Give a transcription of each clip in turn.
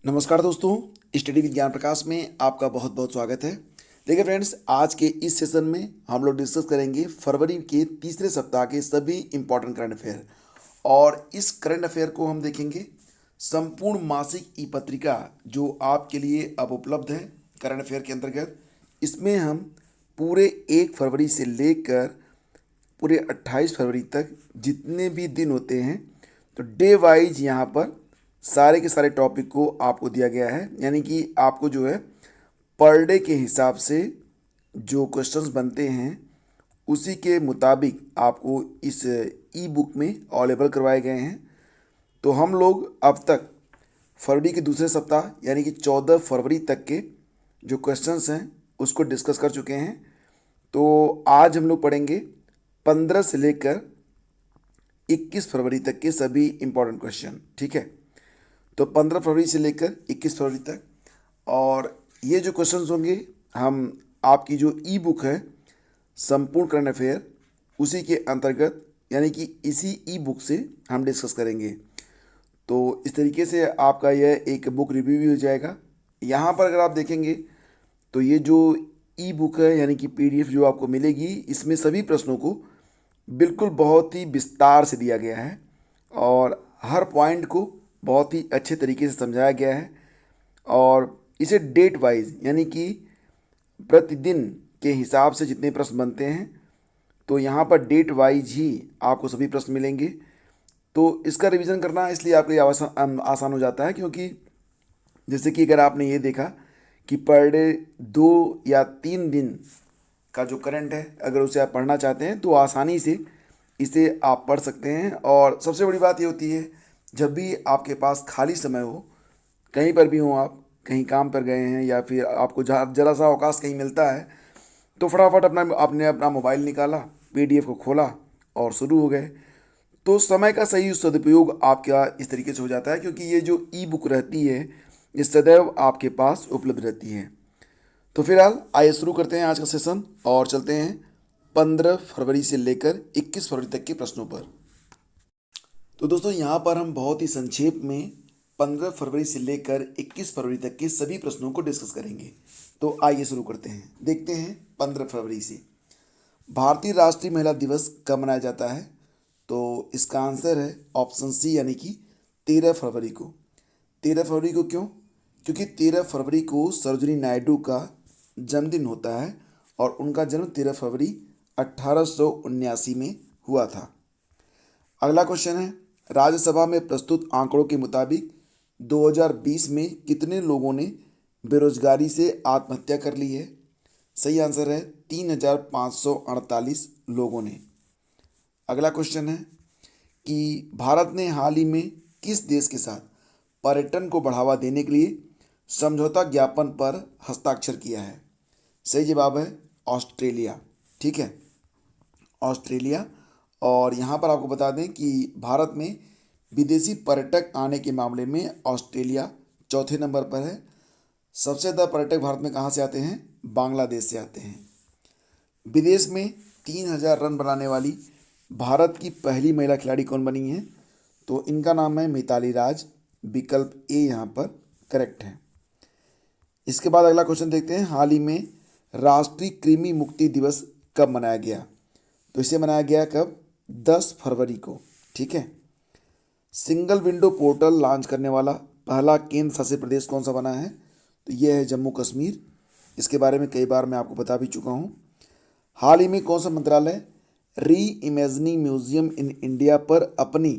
नमस्कार दोस्तों, study with ज्ञान प्रकाश में आपका बहुत बहुत स्वागत है। देखिए फ्रेंड्स, आज के इस सेशन में हम लोग डिस्कस करेंगे फरवरी के तीसरे सप्ताह के सभी इंपॉर्टेंट करंट अफेयर। और इस करंट अफेयर को हम देखेंगे संपूर्ण मासिक ई पत्रिका जो आपके लिए अब उपलब्ध है करंट अफेयर के अंतर्गत। इसमें हम पूरे 1 फरवरी से लेकर पूरे 28 फरवरी तक जितने भी दिन होते हैं तो डे वाइज यहाँ पर सारे के सारे टॉपिक को आपको दिया गया है। यानी कि आपको जो है पर डे के हिसाब से जो क्वेश्चंस बनते हैं उसी के मुताबिक आपको इस ई बुक में अवेलेबल करवाए गए हैं। तो हम लोग अब तक फरवरी के दूसरे सप्ताह यानी कि 14 फरवरी तक के जो क्वेश्चंस हैं उसको डिस्कस कर चुके हैं। तो आज हम लोग पढ़ेंगे 15 से लेकर 21 फरवरी तक के सभी इंपॉर्टेंट क्वेश्चन। ठीक है, तो 15 फरवरी से लेकर 21 फरवरी तक। और ये जो क्वेश्चंस होंगे हम आपकी जो ई बुक है संपूर्ण करंट अफेयर उसी के अंतर्गत यानी कि इसी ई बुक से हम डिस्कस करेंगे। तो इस तरीके से आपका यह एक बुक रिव्यू भी हो जाएगा। यहाँ पर अगर आप देखेंगे तो ये जो ई बुक है यानी कि पीडीएफ जो आपको मिलेगी इसमें सभी प्रश्नों को बिल्कुल बहुत ही विस्तार से दिया गया है और हर पॉइंट को बहुत ही अच्छे तरीके से समझाया गया है। और इसे डेट वाइज यानी कि प्रतिदिन के हिसाब से जितने प्रश्न बनते हैं तो यहाँ पर डेट वाइज ही आपको सभी प्रश्न मिलेंगे। तो इसका रिवीजन करना इसलिए आपके लिए आसान हो जाता है, क्योंकि जैसे कि अगर आपने ये देखा कि पर डे 2 या 3 दिन का जो करंट है अगर उसे आप पढ़ना चाहते हैं तो आसानी से इसे आप पढ़ सकते हैं। और सबसे बड़ी बात ये होती है जब भी आपके पास खाली समय हो, कहीं पर भी हो, आप कहीं काम पर गए हैं या फिर आपको जरा सा अवकाश कहीं मिलता है तो फटाफट आपने अपना मोबाइल निकाला, पीडीएफ को खोला और शुरू हो गए। तो समय का सही सदुपयोग आपका इस तरीके से हो जाता है, क्योंकि ये जो ई बुक रहती है ये सदैव आपके पास उपलब्ध रहती है। तो फिलहाल आइए शुरू करते हैं आज का सेशन और चलते हैं 15 फरवरी से लेकर 21 फरवरी तक के प्रश्नों पर। तो दोस्तों यहाँ पर हम बहुत ही संक्षेप में 15 फरवरी से लेकर 21 फरवरी तक के सभी प्रश्नों को डिस्कस करेंगे। तो आइए शुरू करते हैं। देखते हैं 15 फरवरी से भारतीय राष्ट्रीय महिला दिवस कब मनाया जाता है। तो इसका आंसर है ऑप्शन सी यानी कि 13 फरवरी को। 13 फरवरी को क्यों? क्योंकि 13 फरवरी को सरोजिनी नायडू का जन्मदिन होता है और उनका जन्म 13 फरवरी 1879 में हुआ था। अगला क्वेश्चन है, राज्यसभा में प्रस्तुत आंकड़ों के मुताबिक 2020 में कितने लोगों ने बेरोजगारी से आत्महत्या कर ली है। सही आंसर है 3548 लोगों ने। अगला क्वेश्चन है कि भारत ने हाल ही में किस देश के साथ पर्यटन को बढ़ावा देने के लिए समझौता ज्ञापन पर हस्ताक्षर किया है। सही जवाब है ऑस्ट्रेलिया। ठीक है, ऑस्ट्रेलिया। और यहाँ पर आपको बता दें कि भारत में विदेशी पर्यटक आने के मामले में ऑस्ट्रेलिया चौथे नंबर पर है। सबसे ज़्यादा पर्यटक भारत में कहाँ से आते हैं? बांग्लादेश से आते हैं। विदेश में 3000 रन बनाने वाली भारत की पहली महिला खिलाड़ी कौन बनी है? तो इनका नाम है मिताली राज। विकल्प ए यहाँ पर करेक्ट है। इसके बाद अगला क्वेश्चन देखते हैं, हाल ही में राष्ट्रीय कृमि मुक्ति दिवस कब मनाया गया। तो इसे मनाया गया कब? 10 फरवरी को। ठीक है। सिंगल विंडो पोर्टल लॉन्च करने वाला पहला केंद्र शासित प्रदेश कौन सा बना है? तो यह है जम्मू कश्मीर। इसके बारे में कई बार मैं आपको बता भी चुका हूँ। हाल ही में कौन सा मंत्रालय री इमेजिनिंग म्यूजियम इन इंडिया पर अपनी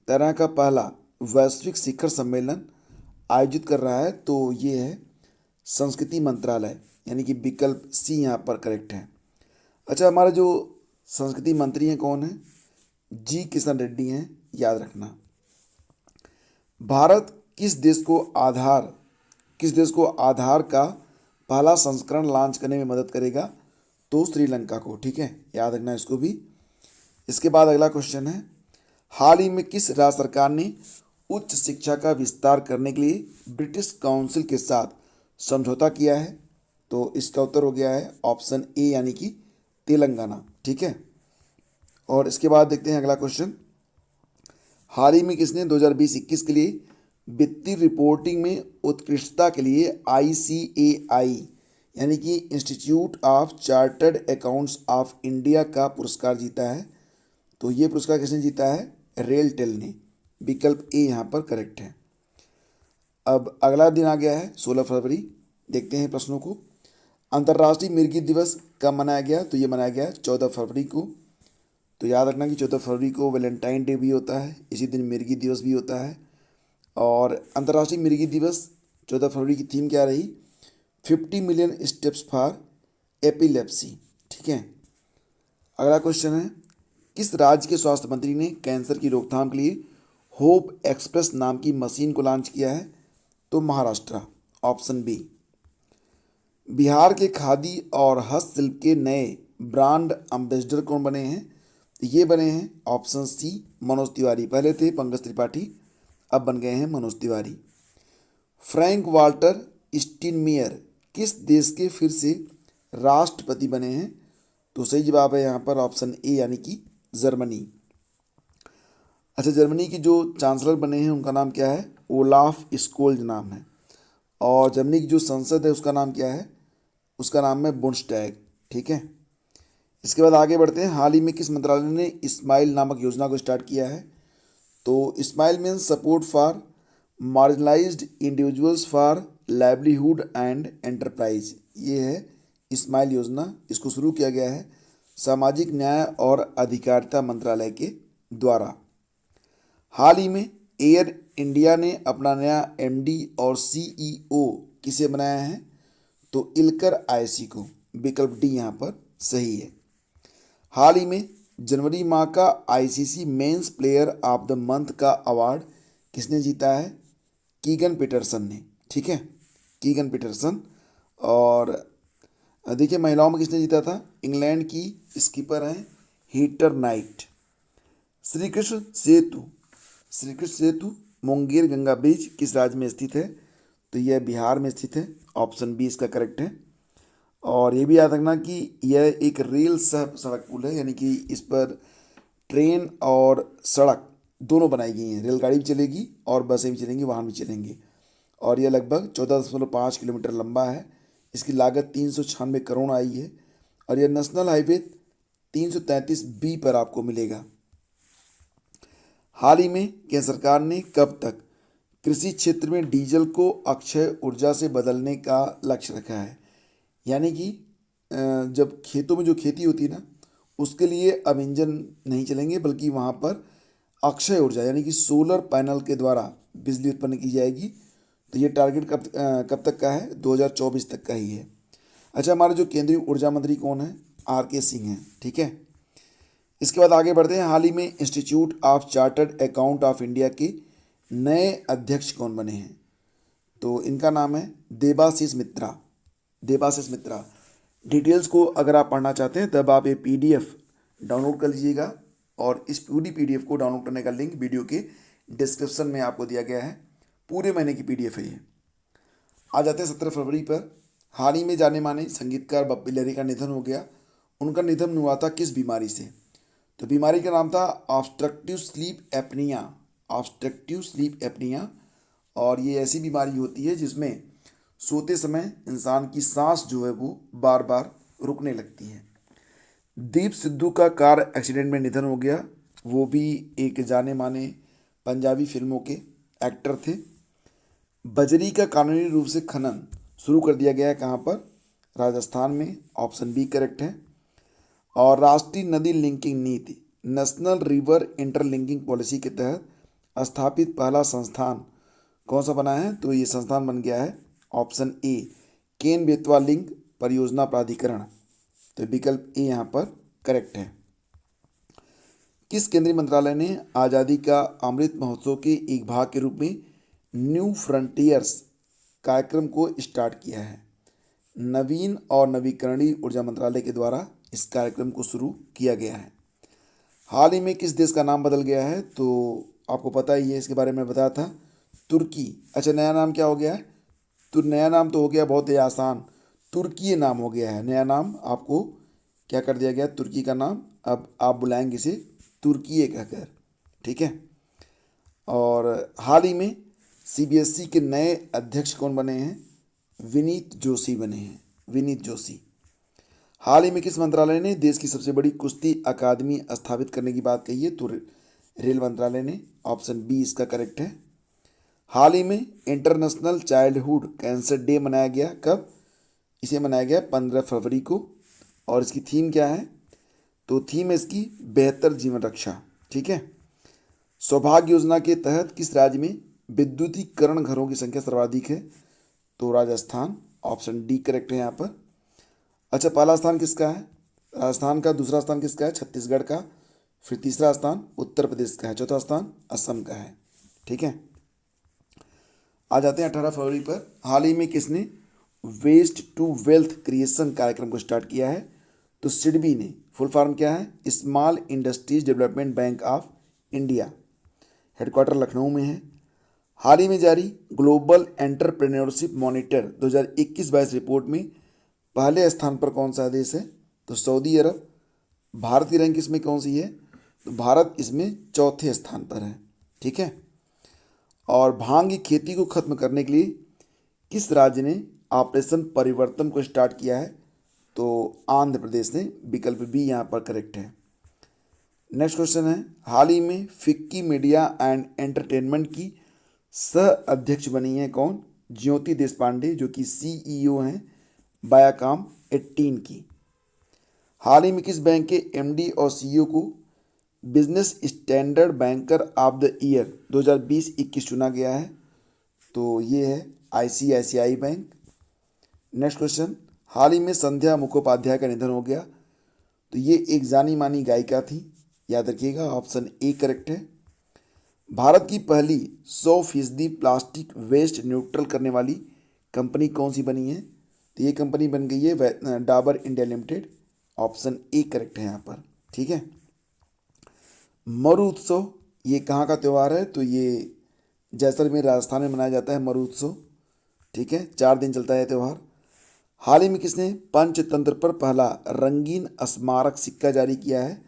तरह का पहला वैश्विक शिखर सम्मेलन आयोजित कर रहा है? तो ये है संस्कृति मंत्रालय, यानी कि विकल्प सी यहाँ पर करेक्ट है। अच्छा, हमारे जो संस्कृति मंत्री हैं कौन है? जी किशन रेड्डी हैं, याद रखना। भारत किस देश को आधार का पहला संस्करण लॉन्च करने में मदद करेगा? तो श्रीलंका को। ठीक है, याद रखना इसको भी। इसके बाद अगला क्वेश्चन है, हाल ही में किस राज्य सरकार ने उच्च शिक्षा का विस्तार करने के लिए ब्रिटिश काउंसिल के साथ समझौता किया है? तो इसका उत्तर हो गया है ऑप्शन ए यानी कि तेलंगाना। ठीक है। और इसके बाद देखते हैं अगला क्वेश्चन, हाल ही में किसने 2020-21 के लिए वित्तीय रिपोर्टिंग में उत्कृष्टता के लिए ICAI यानी कि institute of chartered accounts of India का पुरस्कार जीता है। तो ये पुरस्कार किसने जीता है? रेलटेल ने। विकल्प ए यहाँ पर करेक्ट है। अब अगला दिन आ गया है 16 फरवरी। देखते हैं प्रश्नों को। अंतर्राष्ट्रीय मिर्गी दिवस कब मनाया गया? तो ये मनाया गया 14 फरवरी को। तो याद रखना कि 14 फरवरी को वैलेंटाइन डे भी होता है, इसी दिन मिर्गी दिवस भी होता है। और अंतर्राष्ट्रीय मिर्गी दिवस 14 फरवरी की थीम क्या रही? 50 मिलियन स्टेप्स फॉर एपिलेप्सी। ठीक है। अगला क्वेश्चन है, किस राज्य के स्वास्थ्य मंत्री ने कैंसर की रोकथाम के लिए होप एक्सप्रेस नाम की मशीन को लॉन्च किया है? तो महाराष्ट्र, ऑप्शन बी। बिहार के खादी और हस्तशिल्प के नए ब्रांड एम्बेसडर कौन बने हैं? ये बने हैं ऑप्शन सी मनोज तिवारी। पहले थे पंकज त्रिपाठी, अब बन गए हैं मनोज तिवारी। फ्रैंक वाल्टर स्टीनमेयर किस देश के फिर से राष्ट्रपति बने हैं? तो सही जवाब है यहाँ पर ऑप्शन ए यानी कि जर्मनी। अच्छा, जर्मनी की जो चांसलर बने हैं उनका नाम क्या है? ओलाफ स्कोल्ज नाम है। और जर्मनी की जो संसद है उसका नाम क्या है? उसका नाम है बुंडस्टैग। ठीक है। इसके बाद आगे बढ़ते हैं। हाल ही में किस मंत्रालय ने इस्माइल नामक योजना को स्टार्ट किया है? तो SMILE means support for marginalized individuals for livelihood and enterprise. ये है इस्माइल योजना। इसको शुरू किया गया है सामाजिक न्याय और अधिकारिता मंत्रालय के द्वारा। हाल ही में एयर इंडिया ने अपना नया MD और CEO किसे बनाया है? तो इल्कर आयसी को। विकल्प डी यहाँ पर सही है। हाल ही में जनवरी माह का ICC men's player of the month का अवार्ड किसने जीता है? कीगन पीटरसन ने। ठीक है, कीगन पीटरसन। और देखिए महिलाओं में किसने जीता था? इंग्लैंड की स्कीपर हैं हीटर नाइट। श्री कृष्ण सेतु, श्री कृष्ण सेतु मुंगेर गंगा ब्रिज किस राज्य में स्थित है? तो यह बिहार में स्थित है। ऑप्शन बी इसका करेक्ट है। और ये भी याद रखना कि यह एक रेल सह सड़क पुल है, यानी कि इस पर ट्रेन और सड़क दोनों बनाई गई हैं। रेलगाड़ी भी चलेगी और बसें भी चलेंगी, वाहन भी चलेंगे। और यह लगभग 14.5 किलोमीटर लंबा है। इसकी लागत 396 करोड़ आई है। और यह नेशनल हाईवे 333B पर आपको मिलेगा। हाल ही में केंद्र सरकार ने कब तक कृषि क्षेत्र में डीजल को अक्षय ऊर्जा से बदलने का लक्ष्य रखा है? यानी कि जब खेतों में जो खेती होती है ना, उसके लिए अब इंजन नहीं चलेंगे, बल्कि वहाँ पर अक्षय ऊर्जा यानी कि सोलर पैनल के द्वारा बिजली उत्पन्न की जाएगी। तो ये टारगेट कब तक का है? 2024 तक का ही है। अच्छा, हमारे जो केंद्रीय ऊर्जा मंत्री कौन है? RK सिंह हैं। ठीक है। इसके बाद आगे बढ़ते हैं। हाल ही में institute of chartered account of India के नए अध्यक्ष कौन बने हैं? तो इनका नाम है देबाशीष मित्रा। देबाशीष मित्रा। डिटेल्स को अगर आप पढ़ना चाहते हैं तब आप ये PDF डाउनलोड कर लीजिएगा। और इस पूरी PDF को डाउनलोड करने का लिंक वीडियो के डिस्क्रिप्शन में आपको दिया गया है। पूरे महीने की PDF है ये। आ जाते हैं 17 फरवरी पर। हाल ही में जाने माने संगीतकार बप्पी लहरी का निधन हो गया। उनका निधन हुआ था किस बीमारी से? तो बीमारी का नाम था obstructive sleep apnoea. Obstructive sleep apnoea. और ये ऐसी बीमारी होती है जिसमें सोते समय इंसान की सांस जो है वो बार बार रुकने लगती है। दीप सिद्धू का कार एक्सीडेंट में निधन हो गया। वो भी एक जाने माने पंजाबी फिल्मों के एक्टर थे। बजरी का कानूनी रूप से खनन शुरू कर दिया गया है कहाँ पर? राजस्थान में। ऑप्शन बी करेक्ट है। और राष्ट्रीय नदी लिंकिंग नीति नेशनल रिवर इंटरलिंकिंग पॉलिसी के तहत स्थापित पहला संस्थान कौन सा बना है? तो ये संस्थान बन गया है option A Ken Betwa link परियोजना प्राधिकरण। तो विकल्प ए यहाँ पर करेक्ट है। किस केंद्रीय मंत्रालय ने आज़ादी का अमृत महोत्सव के एक भाग के रूप में न्यू फ्रंटियर्स कार्यक्रम को स्टार्ट किया है? नवीन और नवीकरणीय ऊर्जा मंत्रालय के द्वारा इस कार्यक्रम को शुरू किया गया है। हाल ही में किस देश का नाम बदल गया है? तो आपको पता ही है, इसके बारे में बताया था, तुर्की। अच्छा, नया नाम क्या हो गया है? तो नया नाम तो हो गया बहुत ही आसान, तुर्की नाम हो गया है। नया नाम आपको क्या कर दिया गया? तुर्की का नाम अब आप बुलाएंगे इसे तुर्की कहकर। ठीक है। और हाल ही में सीबीएसई के नए अध्यक्ष कौन बने हैं? विनीत जोशी बने हैं, विनीत जोशी। हाल ही में किस मंत्रालय ने देश की सबसे बड़ी कुश्ती अकादमी स्थापित करने की बात कही है? तो रेल मंत्रालय ने। ऑप्शन बी इसका करेक्ट है। हाल ही में इंटरनेशनल चाइल्डहुड कैंसर डे मनाया गया, कब? इसे मनाया गया 15 फरवरी को। और इसकी थीम क्या है? तो थीम है इसकी बेहतर जीवन रक्षा। ठीक है। सौभाग्य योजना के तहत किस राज्य में विद्युतीकरण घरों की संख्या सर्वाधिक है? तो राजस्थान। ऑप्शन डी करेक्ट है यहाँ पर। अच्छा, पहला स्थान किसका है? राजस्थान का। दूसरा स्थान किसका है? छत्तीसगढ़ का। फिर तीसरा स्थान उत्तर प्रदेश का है। चौथा स्थान असम का है। ठीक है। आ जाते हैं 18 फरवरी पर। हाल ही में किसने वेस्ट टू वेल्थ क्रिएशन कार्यक्रम को स्टार्ट किया है? तो सिडबी ने। फुल फॉर्म क्या है? Small industries development bank of India. Headquarter Lucknow में है। हाल ही में जारी ग्लोबल एंटरप्रेन्योरशिप मॉनिटर 2021-22 रिपोर्ट में पहले स्थान पर कौन सा देश है? तो सऊदी अरब। भारत की रैंक इसमें कौन सी है? तो भारत इसमें चौथे स्थान पर है। ठीक है। और भांग की खेती को खत्म करने के लिए किस राज्य ने ऑपरेशन परिवर्तन को स्टार्ट किया है? तो आंध्र प्रदेश ने। विकल्प बी यहाँ पर करेक्ट है। नेक्स्ट क्वेश्चन है, हाल ही में फिक्की मीडिया एंड एंटरटेनमेंट की सह अध्यक्ष बनी है कौन? ज्योति देशपांडे, जो कि सीईओ हैं बायाकॉम 18 की। हाल ही में किस बैंक के एमडी और सीईओ को business standard banker of the year 2020-21 चुना गया है? तो ये है आईसीआईसीआई बैंक। नेक्स्ट क्वेश्चन, हाल ही में संध्या मुखोपाध्याय का निधन हो गया। तो ये एक जानी मानी गायिका थी, याद रखिएगा। ऑप्शन ए करेक्ट है। भारत की पहली 100% प्लास्टिक वेस्ट न्यूट्रल करने वाली कंपनी कौन सी बनी है? तो ये कंपनी बन गई है Dabur India limited. Option A correct है यहाँ पर। ठीक है। मरु उत्सव ये कहाँ का त्यौहार है? तो ये जैसलमेर राजस्थान में मनाया जाता है मरु उत्सव। ठीक है। 4 दिन चलता है त्यौहार। हाल ही में किसने पंचतंत्र पर पहला रंगीन स्मारक सिक्का जारी किया है?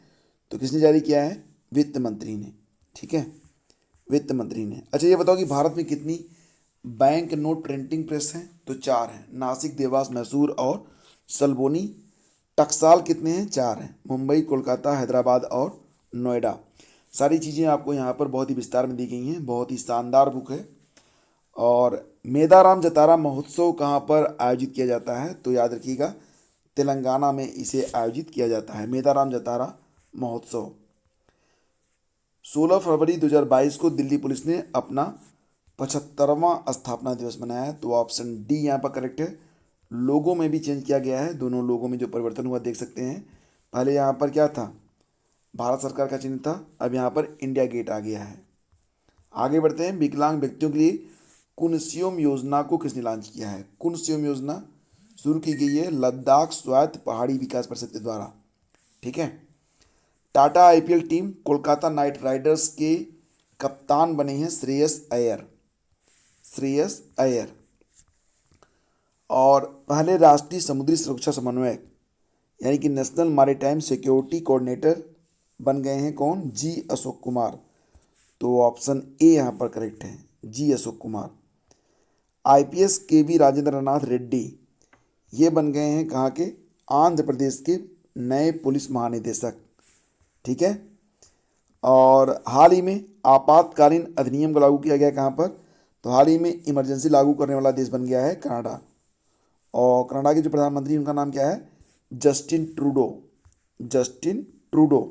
तो किसने जारी किया है? वित्त मंत्री ने। ठीक है, वित्त मंत्री ने। अच्छा, ये बताओ कि भारत में कितनी बैंक नोट प्रिंटिंग प्रेस हैं? तो 4 हैं। नासिक, देवास, मैसूर और सलबोनी। टकसाल कितने हैं? 4 हैं। मुंबई, कोलकाता, हैदराबाद और नोएडा। सारी चीज़ें आपको यहाँ पर बहुत ही विस्तार में दी गई हैं। बहुत ही शानदार बुक है। और मेदाराम जतारा महोत्सव कहाँ पर आयोजित किया जाता है? तो याद रखिएगा, तेलंगाना में इसे आयोजित किया जाता है, मेदाराम जतारा महोत्सव। 16 फरवरी 2022 को दिल्ली पुलिस ने अपना 75वां स्थापना दिवस मनाया है। तो ऑप्शन डी यहाँ पर करेक्ट है। लोगों में भी चेंज किया गया है। दोनों लोगों में जो परिवर्तन हुआ देख सकते हैं। पहले यहाँ पर क्या था? भारत सरकार का चिन्ह था। अब यहाँ पर इंडिया गेट आ गया है। आगे बढ़ते हैं। विकलांग व्यक्तियों के लिए कुनस्योम योजना को किसने लॉन्च किया है? कुनस्योम योजना शुरू की गई है लद्दाख स्वायत्त पहाड़ी विकास परिषद के द्वारा। ठीक है। Tata IPL team Kolkata night Riders के कप्तान बने हैं श्रेयस अय्यर। श्रेयस अय्यर। और पहले राष्ट्रीय समुद्री सुरक्षा समन्वयक यानी कि नेशनल मैरीटाइम सिक्योरिटी कोऑर्डिनेटर बन गए हैं कौन? जी अशोक कुमार। तो ऑप्शन ए यहाँ पर करेक्ट है, जी अशोक कुमार। आईपीएस के वी राजेंद्र नाथ रेड्डी ये बन गए हैं कहाँ के? आंध्र प्रदेश के नए पुलिस महानिदेशक। ठीक है। और हाल ही में आपातकालीन अधिनियम को लागू किया गया कहाँ पर? तो हाल ही में इमरजेंसी लागू करने वाला देश बन गया है कनाडा। और कनाडा के जो प्रधानमंत्री उनका नाम क्या है? Justin Trudeau. Justin Trudeau.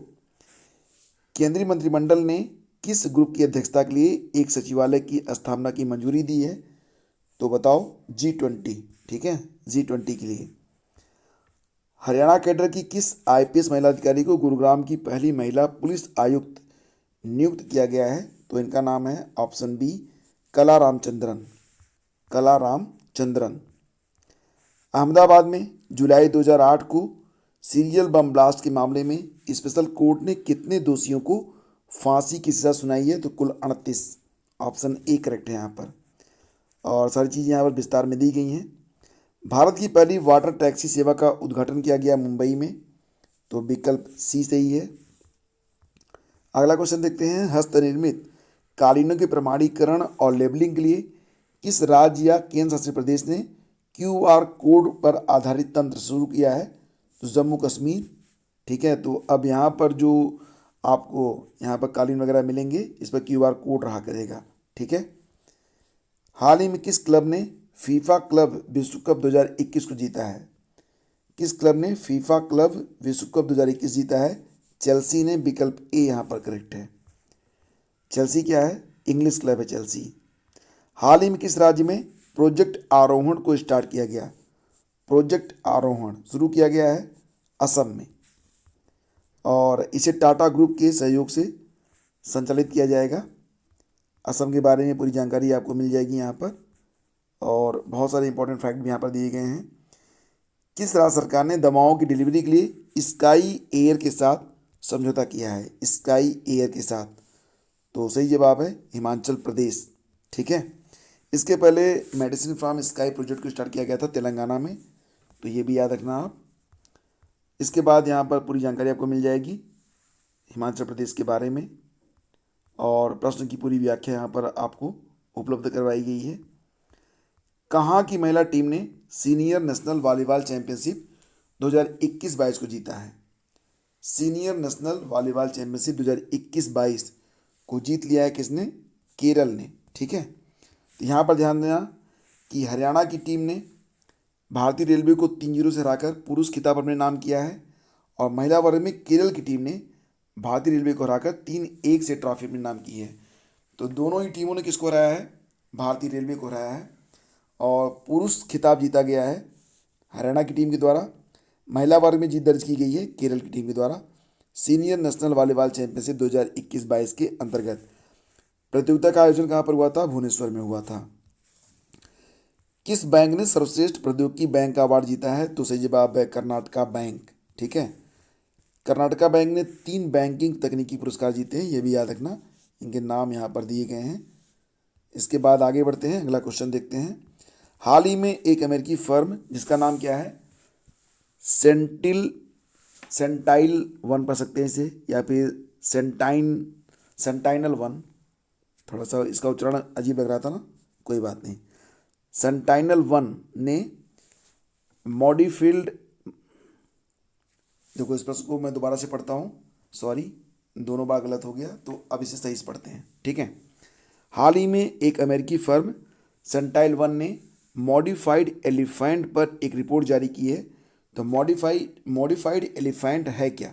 केंद्रीय मंत्रिमंडल ने किस ग्रुप की अध्यक्षता के लिए एक सचिवालय की स्थापना की मंजूरी दी है? तो बताओ, G20। ठीक है, G20 के लिए। हरियाणा कैडर की किस आईपीएस महिला अधिकारी को गुरुग्राम की पहली महिला पुलिस आयुक्त नियुक्त किया गया है? तो इनका नाम है ऑप्शन बी कला रामचंद्रन। कला रामचंद्रन। अहमदाबाद में जुलाई 2008 को सीरियल बम ब्लास्ट के मामले में स्पेशल कोर्ट ने कितने दोषियों को फांसी की सजा सुनाई है? तो कुल 38। ऑप्शन ए करेक्ट है यहाँ पर। और सारी चीज़ें यहाँ पर विस्तार में दी गई हैं। भारत की पहली वाटर टैक्सी सेवा का उद्घाटन किया गया मुंबई में। तो विकल्प सी सही है। अगला क्वेश्चन देखते हैं। हस्तनिर्मित कालीनों के प्रमाणीकरण और लेबलिंग के लिए किस राज्य या केंद्र शासित प्रदेश ने क्यूआर कोड पर आधारित तंत्र शुरू किया है? तो जम्मू कश्मीर। ठीक है, तो अब यहाँ पर जो आपको यहाँ पर कालीन वगैरह मिलेंगे, इस पर क्यूआर कोड रहा करेगा। ठीक है। हाल ही में किस क्लब ने फीफा क्लब विश्व कप 2021 को जीता है? किस क्लब ने फीफा क्लब विश्व कप 2021 जीता है? चेल्सी ने। विकल्प ए यहाँ पर करेक्ट है। चेल्सी क्या है? इंग्लिश क्लब है चेल्सी। हाल ही में किस राज्य में प्रोजेक्ट आरोहण को स्टार्ट किया गया? प्रोजेक्ट आरोहण शुरू किया गया है असम में, और इसे टाटा ग्रुप के सहयोग से संचालित किया जाएगा। असम के बारे में पूरी जानकारी आपको मिल जाएगी यहाँ पर, और बहुत सारे इंपॉर्टेंट फैक्ट भी यहाँ पर दिए गए हैं। किस राज्य सरकार ने दवाओं की डिलीवरी के लिए स्काई एयर के साथ समझौता किया है? स्काई एयर के साथ। तो सही जवाब है हिमाचल प्रदेश। ठीक है। इसके पहले मेडिसिन फ्रॉम स्काई प्रोजेक्ट को स्टार्ट किया गया था तेलंगाना में, तो ये भी याद रखना आप। इसके बाद यहाँ पर पूरी जानकारी आपको मिल जाएगी हिमाचल प्रदेश के बारे में, और प्रश्न की पूरी व्याख्या यहाँ पर आपको उपलब्ध करवाई गई है। कहाँ की महिला टीम ने सीनियर नेशनल वॉलीबॉल चैंपियनशिप 2021-22 को जीता है? सीनियर नेशनल वॉलीबॉल चैंपियनशिप 2021-22 को जीत लिया है किसने? केरल ने। ठीक है। तो यहाँ पर ध्यान देना कि हरियाणा की टीम ने भारतीय रेलवे को 3-0 से हराकर पुरुष खिताब अपने नाम किया है, और महिला वर्ग में केरल की टीम ने भारतीय रेलवे को हराकर 3-1 से ट्रॉफी अपने नाम की है। तो दोनों ही टीमों ने किसको हराया है? भारतीय रेलवे को हराया है, और पुरुष खिताब जीता गया है हरियाणा की टीम के द्वारा। महिला वर्ग में जीत दर्ज की गई है केरल की टीम के द्वारा सीनियर नेशनल वॉलीबॉल चैंपियनशिप 2021-22 के अंतर्गत। प्रतियोगिता का आयोजन कहाँ पर हुआ था? भुवनेश्वर में हुआ था। किस बैंक ने सर्वश्रेष्ठ प्रौद्योगिकी बैंक का अवार्ड जीता है? तो सही जवाब है कर्नाटका बैंक। ठीक है। कर्नाटका बैंक ने 3 बैंकिंग तकनीकी पुरस्कार जीते हैं, ये भी याद रखना, इनके नाम यहाँ पर दिए गए हैं। इसके बाद आगे बढ़ते हैं, अगला क्वेश्चन देखते हैं। हाल ही में एक अमेरिकी फर्म जिसका नाम क्या है? सेंटाइल वन पढ़ सकते हैं इसे, या फिर सेंटाइनल वन। थोड़ा सा इसका उच्चारण अजीब लग रहा था ना, कोई बात नहीं। सेंटाइनल वन ने मॉडिफिल्ड, देखो इस प्रश्न को मैं दोबारा से पढ़ता हूँ, सॉरी दोनों बार गलत हो गया, तो अब इसे सही से पढ़ते हैं। ठीक है। हाल ही में एक अमेरिकी फर्म सेंटाइल वन ने मॉडिफाइड एलिफेंट पर एक रिपोर्ट जारी की है। तो मॉडिफाइड एलिफेंट है क्या?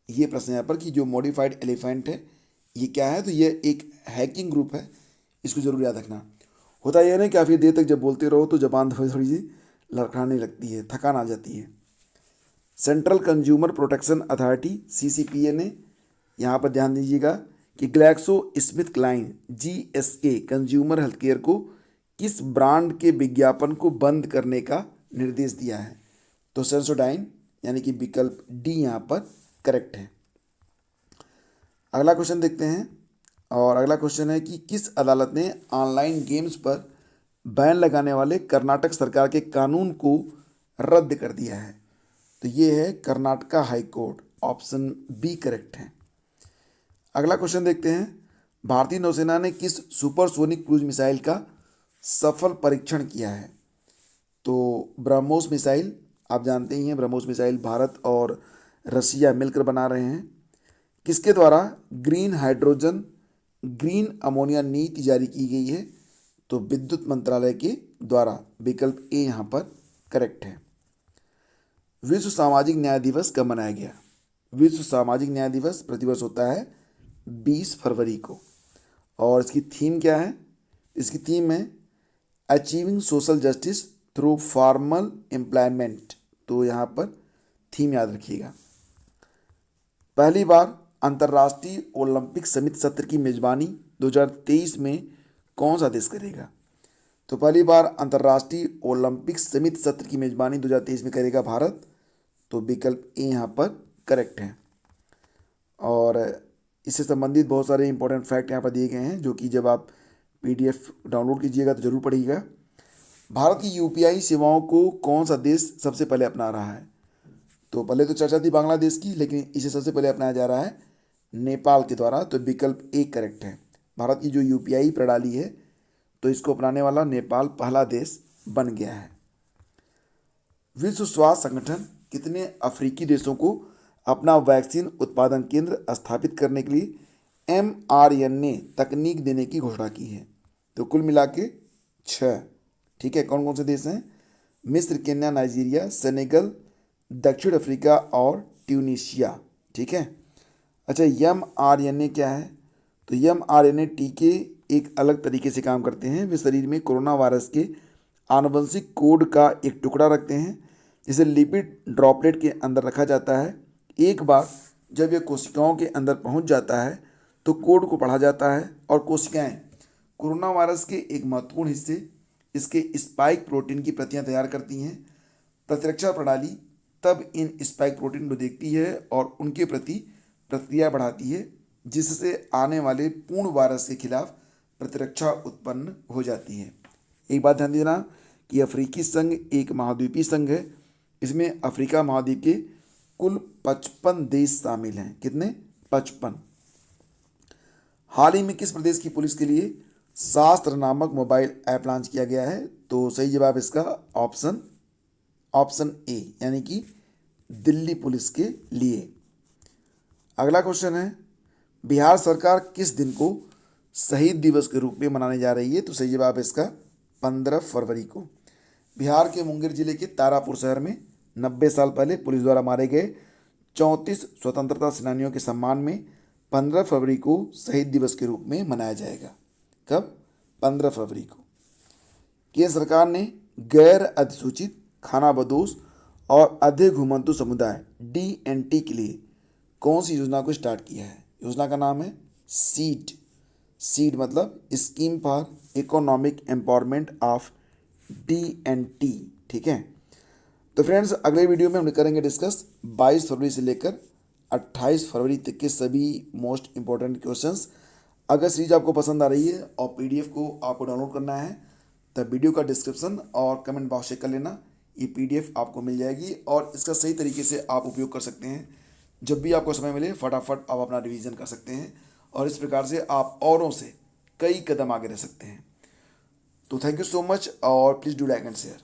ये प्रश्न यहाँ पर कि जो मॉडिफाइड एलिफेंट है ये क्या है? तो ये एक हैकिंग ग्रुप है, इसको जरूर याद रखना। होता यह नहीं, काफ़ी देर तक जब बोलते रहो तो जबान थोड़ी सी लड़खड़ाने लगती है, थकान आ जाती है। Central consumer protection authority CCPA ने, यहाँ पर ध्यान दीजिएगा कि Glaxo Smith Kline GSK consumer health care को किस ब्रांड के विज्ञापन को बंद करने का निर्देश दिया है? तो सेंसोडाइन, यानी कि विकल्प डी यहाँ पर करेक्ट है। अगला क्वेश्चन देखते हैं, और अगला क्वेश्चन है कि किस अदालत ने ऑनलाइन गेम्स पर बैन लगाने वाले कर्नाटक सरकार के कानून को रद्द कर दिया है? तो ये है Karnataka high court. Option B correct है। अगला क्वेश्चन देखते हैं, भारतीय नौसेना ने किस सुपरसोनिक क्रूज मिसाइल का सफल परीक्षण किया है? तो ब्रह्मोस मिसाइल, आप जानते ही हैं ब्रह्मोस मिसाइल भारत और रसिया मिलकर बना रहे हैं। किसके द्वारा ग्रीन हाइड्रोजन ग्रीन अमोनिया नीति जारी की गई है? तो विद्युत मंत्रालय के द्वारा। विकल्प ए यहाँ पर करेक्ट है। विश्व सामाजिक न्याय दिवस कब मनाया गया? विश्व सामाजिक न्याय दिवस प्रतिवर्ष होता है 20 फरवरी को, और इसकी थीम क्या है? इसकी थीम है achieving social justice through formal employment. तो यहाँ पर थीम याद रखिएगा। पहली बार अंतर्राष्ट्रीय ओलंपिक समिति सत्र की मेजबानी 2023 में कौन सा देश करेगा? तो पहली बार अंतर्राष्ट्रीय ओलंपिक समिति सत्र की मेजबानी 2023 में करेगा भारत। तो विकल्प ए यहाँ पर करेक्ट है। और इससे संबंधित बहुत सारे इंपॉर्टेंट फैक्ट यहाँ पर दिए गए हैं, जो कि जब आप PDF डाउनलोड कीजिएगा तो जरूर पढ़िएगा। भारत की UPI सेवाओं को कौन सा देश सबसे पहले अपना रहा है? तो पहले तो चर्चा थी बांग्लादेश की, लेकिन इसे सबसे पहले अपनाया जा रहा है नेपाल के द्वारा। तो विकल्प ए करेक्ट है। भारत की जो यूपीआई प्रणाली है तो इसको अपनाने वाला नेपाल पहला देश बन गया है। विश्व स्वास्थ्य संगठन कितने अफ्रीकी देशों को अपना वैक्सीन उत्पादन केंद्र स्थापित करने के लिए mRNA तकनीक देने की घोषणा की है? तो कुल मिला के 6। ठीक है, कौन कौन से देश हैं? मिस्र, केन्या, नाइजीरिया, सेनेगल, दक्षिण अफ्रीका और ट्यूनीशिया। ठीक है। अच्छा, mRNA क्या है? तो mRNA टीके एक अलग तरीके से काम करते हैं। वे शरीर में कोरोना वायरस के आनुवंशिक कोड का एक टुकड़ा रखते हैं जिसे लिपिड ड्रॉपलेट के अंदर रखा जाता है। एक बार जब यह कोशिकाओं के अंदर पहुंच जाता है तो कोड को पढ़ा जाता है और कोशिकाएं कोरोना वायरस के एक महत्वपूर्ण हिस्से इसके स्पाइक प्रोटीन की प्रतियां तैयार करती हैं। प्रतिरक्षा प्रणाली तब इन स्पाइक प्रोटीन को देखती है और उनके प्रति प्रतिक्रिया बढ़ाती है, जिससे आने वाले पूर्ण वायरस के खिलाफ प्रतिरक्षा उत्पन्न हो जाती है। एक बात ध्यान देना कि अफ्रीकी संघ एक महाद्वीपीय संघ है। इसमें अफ्रीका महाद्वीप के कुल 55 देश शामिल हैं। कितने? 55। हाल ही में किस प्रदेश की पुलिस के लिए शास्त्र नामक मोबाइल ऐप लॉन्च किया गया है? तो सही जवाब इसका ऑप्शन ए, यानी कि दिल्ली पुलिस के लिए। अगला क्वेश्चन है, बिहार सरकार किस दिन को शहीद दिवस के रूप में मनाने जा रही है? तो सही जवाब इसका 15 फरवरी को। बिहार के मुंगेर जिले के तारापुर शहर में 90 साल पहले पुलिस द्वारा मारे गए 34 स्वतंत्रता सेनानियों के सम्मान में 15 फरवरी को शहीद दिवस के रूप में मनाया जाएगा। कब? 15 फरवरी को। केंद्र सरकार ने गैर अधिसूचित खानाबदोश और अधे घुमंतु समुदाय DNT के लिए कौन सी योजना को स्टार्ट किया है? योजना का नाम है सीड मतलब scheme for economic empowerment of DNT। ठीक है। तो फ्रेंड्स, अगले वीडियो में हम करेंगे डिस्कस 22 फरवरी से लेकर 28 फरवरी तक के सभी मोस्ट इंपॉर्टेंट क्वेश्चंस। अगर सीरीज आपको पसंद आ रही है और PDF को आपको डाउनलोड करना है तब वीडियो का डिस्क्रिप्शन और कमेंट बॉक्स चेक कर लेना। ये PDF आपको मिल जाएगी और इसका सही तरीके से आप उपयोग कर सकते हैं। जब भी आपको समय मिले फटाफट आप अपना रिवीजन कर सकते हैं और इस प्रकार से आप औरों से कई कदम आगे रह सकते हैं। तो थैंक यू सो मच और please do like and share.